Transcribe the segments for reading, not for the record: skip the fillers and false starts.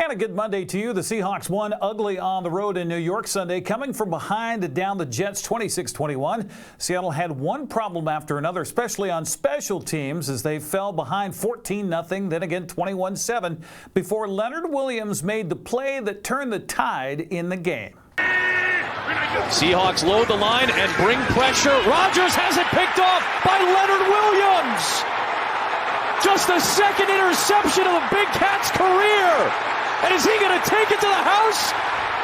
And a good Monday to you. The Seahawks won ugly on the road in New York Sunday, coming from behind down the Jets 26-21. Seattle had one problem after another, especially on special teams, as they fell behind 14-0, then again 21-7, before Leonard Williams made the play that turned the tide in the game. Seahawks load the line and bring pressure. Rodgers has it picked off by Leonard Williams. Just the second interception of the Big Cat's career. And is he going to take it to the house?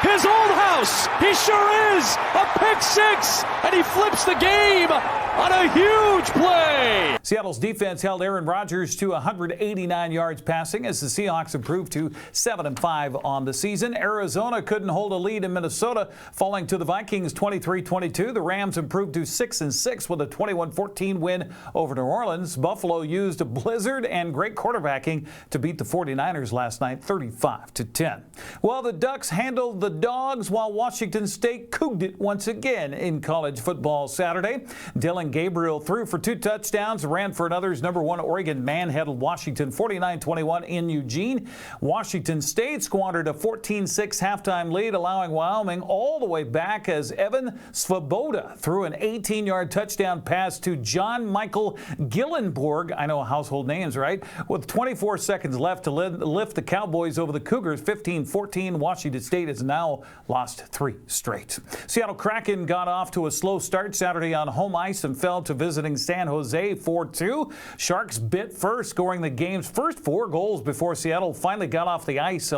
His old house. He sure is. A pick six. And he flips the game on a huge play. Seattle's defense held Aaron Rodgers to 189 yards passing as the Seahawks improved to 7-5 on the season. Arizona couldn't hold a lead in Minnesota, falling to the Vikings 23-22. The Rams improved to 6-6 with a 21-14 win over New Orleans. Buffalo used a blizzard and great quarterbacking to beat the 49ers last night 35-10. Well, the Ducks handled the Dogs while Washington State couged it once again in college football Saturday. Dylan Gabriel threw for 2 touchdowns, ran for another's number 1 Oregon manhandled Washington 49-21 in Eugene. Washington State squandered a 14-6 halftime lead, allowing Wyoming all the way back as Evan Svoboda threw an 18-yard touchdown pass to John Michael Gillenborg. I know household names, right? With 24 seconds left to lift the Cowboys over the Cougars 15-14. Washington State has now lost 3 straight. Seattle Kraken got off to a slow start Saturday on home ice and fell to visiting San Jose 4-2. Sharks bit first, scoring the game's first 4 goals before Seattle finally got off the ice,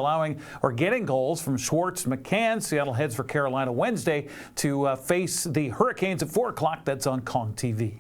getting goals from Schwartz and McCann. Seattle heads for Carolina Wednesday to face the Hurricanes at 4 o'clock. That's on Kong TV.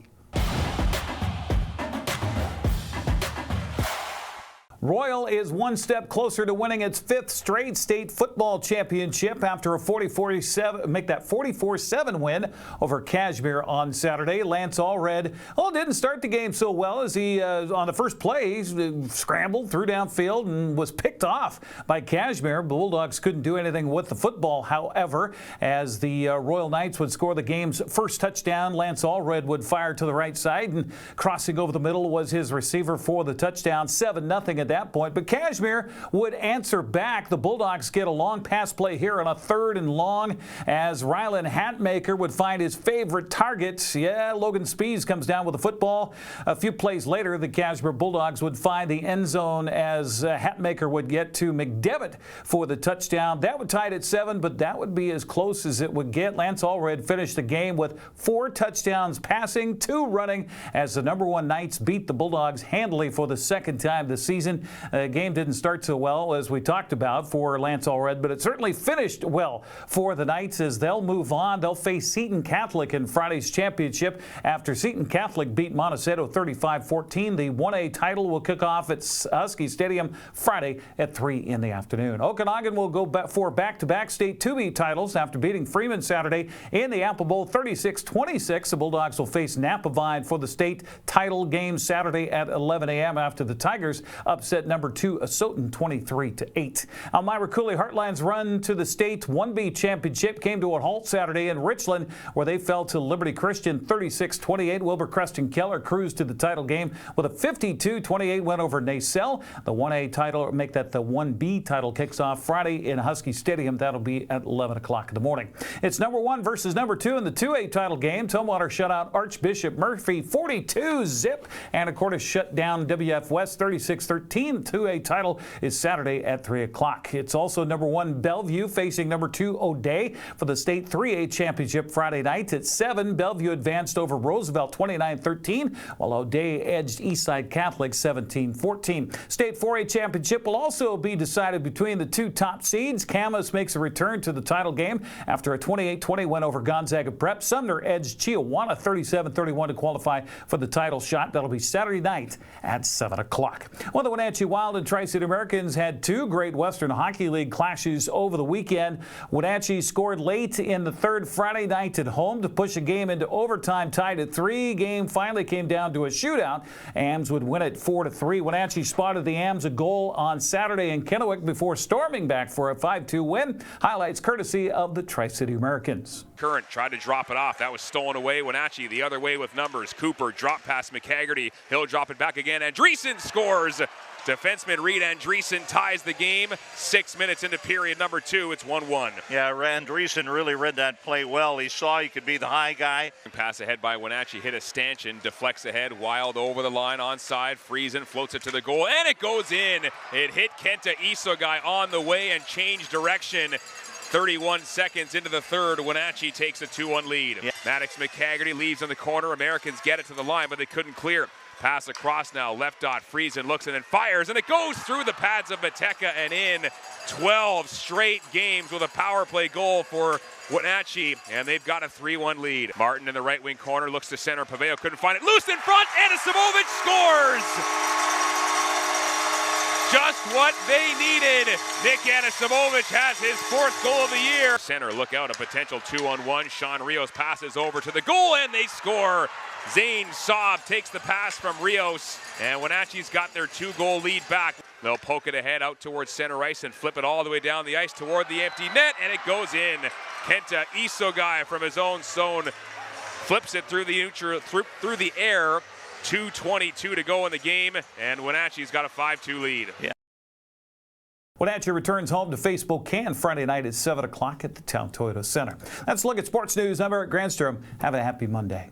Royal is one step closer to winning its 5th straight state football championship after a 44-7 win over Cashmere on Saturday. Lance Allred didn't start the game so well as he, on the first play, scrambled, threw downfield, and was picked off by Cashmere. Bulldogs couldn't do anything with the football, however, as the Royal Knights would score the game's first touchdown. Lance Allred would fire to the right side, and crossing over the middle was his receiver for the touchdown. 7-0 at that point, but Cashmere would answer back. The Bulldogs get a long pass play here on a 3rd and long as Rylan Hatmaker would find his favorite target. Logan Spees comes down with the football. A few plays later, the Cashmere Bulldogs would find the end zone as Hatmaker would get to McDevitt for the touchdown. That would tie it at 7, but that would be as close as it would get. Lance Allred finished the game with 4 touchdowns passing, 2 running, as the number 1 Knights beat the Bulldogs handily for the 2nd time this season. The game didn't start so well, as we talked about, for Lance Allred, but it certainly finished well for the Knights as they'll move on. They'll face Seton Catholic in Friday's championship after Seton Catholic beat Montecito 35-14. The 1A title will kick off at Husky Stadium Friday at 3 in the afternoon. Okanogan will go for back-to-back state 2B titles after beating Freeman Saturday in the Apple Bowl 36-26. The Bulldogs will face Napavine for the state title game Saturday at 11 a.m. after the Tigers upset number 2 Asotin 23-8. Elmira Cooley Heartland's run to the state 1B championship came to a halt Saturday in Richland, where they fell to Liberty Christian 36-28. Wilbur Creston Keller cruised to the title game with a 52-28 win over Nacelle. The 1A title, make that the 1B title, kicks off Friday in Husky Stadium. That'll be at 11 o'clock in the morning. It's number 1 versus number 2 in the 2A title game. Tumwater shut out Archbishop Murphy 42-zip, and Anacortes shut down WF West 36-13. The 2A title is Saturday at 3 o'clock. It's also number 1 Bellevue facing number 2 O'Day for the state 3A championship Friday night at 7. Bellevue advanced over Roosevelt 29-13, while O'Day edged Eastside Catholic 17-14. State 4A championship will also be decided between the 2 top seeds. Camas makes a return to the title game after a 28-20 win over Gonzaga Prep. Sumner edged Chiawana 37-31 to qualify for the title shot. That'll be Saturday night at 7 o'clock. Well, the Wenatchee Wild and Tri-City Americans had 2 great Western Hockey League clashes over the weekend. Wenatchee scored late in the 3rd Friday night at home to push a game into overtime, tied at 3. Game finally came down to a shootout. AMS would win it 4-3. Wenatchee spotted the AMS a goal on Saturday in Kennewick before storming back for a 5-2 win. Highlights courtesy of the Tri-City Americans. Current tried to drop it off. That was stolen away. Wenatchee the other way with numbers. Cooper drop past McHaggerty. He'll drop it back again. Andreessen scores Defenseman Reed Andreessen ties the game. 6 minutes into period number 2. It's 1-1. Yeah, Andreessen really read that play well. He saw he could be the high guy. Pass ahead by Wenatchee, hit a stanchion, deflects ahead, Wild over the line, onside, Friesen floats it to the goal, and it goes in. It hit Kenta Isogai on the way and changed direction. 31 seconds into the third, Wenatchee takes a 2-1 lead. Yeah. Maddox McCaggerty leaves on the corner. Americans get it to the line, but they couldn't clear. Pass across now, left dot, Friesen looks and then fires, and it goes through the pads of Mateka and in. 12 straight games with a power play goal for Wenatchee, and they've got a 3-1 lead. Martin in the right wing corner, looks to center, Paveo couldn't find it, loose in front, Anisimowicz scores! Just what they needed. Nick Anisimowicz has his 4th goal of the year. Center, look out, a potential 2-on-1. Sean Rios passes over to the goal, and they score. Zane Saab takes the pass from Rios, and Wenatchee's got their 2-goal lead back. They'll poke it ahead out towards center ice and flip it all the way down the ice toward the empty net, and it goes in. Kenta Isogai from his own zone flips it through the air. 2:22 to go in the game, and Wenatchee's got a 5-2 lead. Yeah. Wenatchee returns home to face Spokane Friday night at 7 o'clock at the Town Toyota Center. Let's look at sports news. I'm Eric Granstrom. Have a happy Monday.